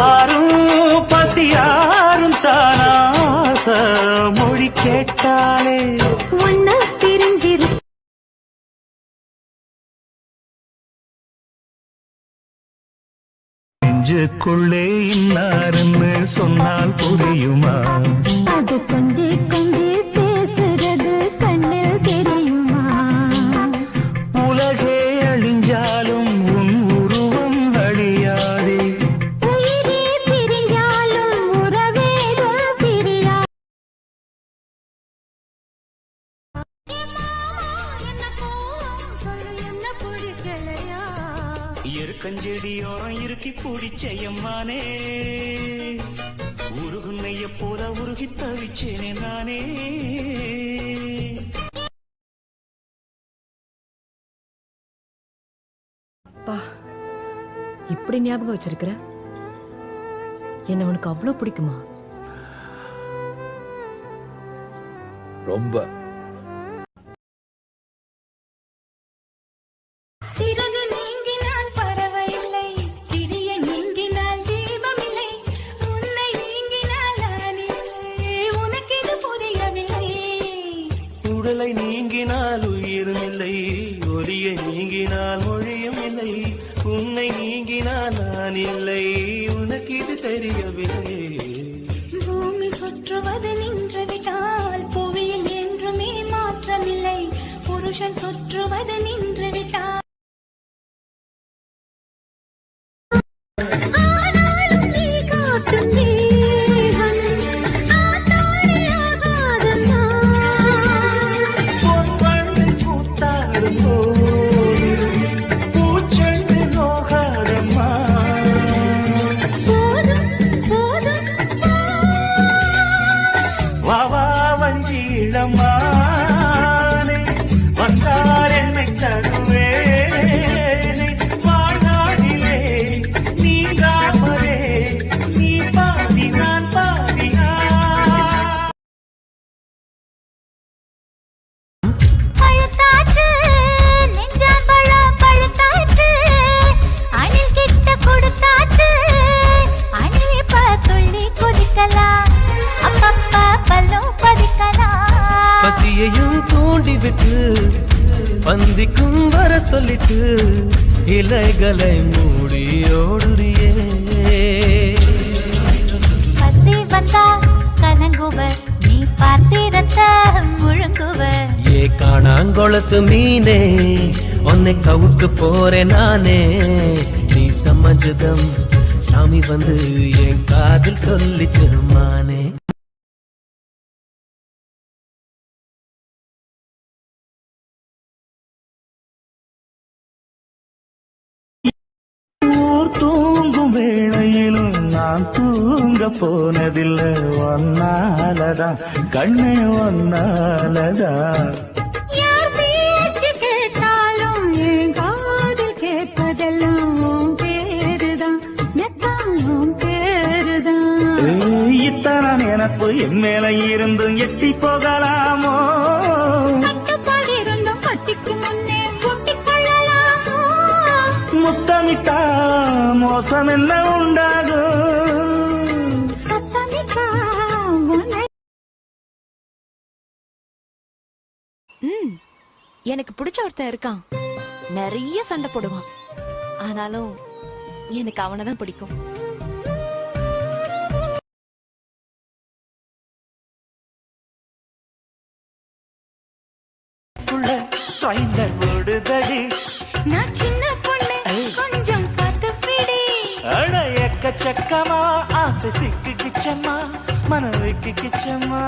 ஆறும் பசியாரும் தானாச மொழி கேட்டாலே ஒன்ன பிரிஞ்சிரு நெஞ்சுக்குள்ளே இன்னாருன்னு சொன்னால் புரியுமா? அது கொஞ்சி கொஞ்சி பேசுறது கண்ணில் தெரியுமா? உலகே அழிஞ்சாலும் உன் உருவம் அழியாதே. உயிரே பிரிஞ்சாலும் உறவேதும் பிரியா. எருக்கஞ்செடியோரம் இறுக்கி பிடிச்சையம்மானே, உருகுன்னைய போல உருகி தவிச்சேனே நானே. பா, இப்படி ஞாபகம் வச்சிருக்கிற? என்ன உனக்கு அவ்வளவு பிடிக்குமா? ரொம்ப. சிறகு நீங்கினால் பறவையில்லை, திரிய நீங்கினால் தீபமில்லை, உன்னை நீங்கினால் நான் இல்லை, உனக்கு இது புரியவில்லை. உடலை நீங்கினால் உயிரும் இல்லை, ஒலியை நீங்கினால் மொழியும் இல்லை, உன்னை நீங்கினால் நான் இல்லை, உனக்கு இது தெரியவில்லை. பூமி சுற்றுவது நின்றுவிட்டால் புவியில் என்றுமே மாற்றமில்லை, புருஷன் சுற்றுவது நின்றுவிட்டால் வஞ்சியிடமானே வந்தார் என்னை தருவேனே, வாழ்நாளிலே நீங்காமலே நீ பாதி நான் பாதியா. பழுத்தாச்சு நெஞ்சான் பழம் பழுத்தாச்சு, அணில் கிட்ட கொடுத்தாச்சு, அணில் இப்ப துள்ளி குதிக்கலாம், அப்பப்ப பல்லும் பதிக்கலாம். பசியையும் தூண்டிவிட்டு பந்திக்கும் வர சொல்லிட்டு இலைகளை மூடி ஓடுறியே. பசி வந்தா கலங்குவர், நீ பார்த்திரத்த முழுங்குவர். ஏ காணாங்கொளத்து மீனே, உன்னை கவுக்கு போறேன் நானே. நீ சமஞ்சதம் சாமி வந்து என் காதில் சொல்லிச்சு மானே. ஊர் தூங்கும் வேளையிலும் நான் தூங்க போனதில்லை, ஒன்னாலதான் கண்ணே ஒன்னாலதான். யார் பேச்சு கேட்டாலும் என் காதில் கேட்பதெல்லாம் உன் பேருதான், மெத்தம் உன் பேருதான். இத்தனை நினப்பு என் மேல இருந்தும் எட்டி போகலாமோ? கட்டுப்பாடு இருந்தும் கட்டிக்கு முன்னே கூட்டிக் கொள்ளலாமோ? முத்தமிட்டா மோசம் என்ன உண்டாகும்? சத்தமிட்டா உன்னை. எனக்கு பிடிச்ச ஒருத்தன் இருக்கான், நிறைய சண்டை போடுவான், ஆனாலும் எனக்கு அவனைதான் பிடிக்கும். ஓடுதடி நான் சின்ன பொண்ணு, கொஞ்சம் பார்த்து பிடி. அட எக்கச்சக்கமா ஆசை சிக்கிச்சம்மா, மனவைக்கு கிச்சம்மா.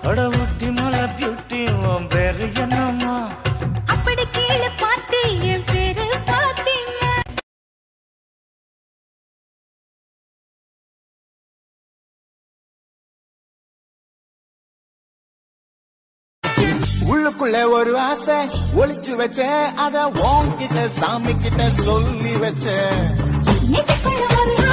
அட ஊட்டி மலை பியூட்டி உன் பேரு என்னம்மா? அப்படி கீழே பார்த்து என் பேரு பாத்தீங்க. உள்ளுக்குள்ள ஒரு ஆசை ஒளிச்சு வச்சேன், அத உன்கிட்ட சாமி கிட்ட சொல்லி வச்சேன். நெஞ்சுக்குள்ள ஒரு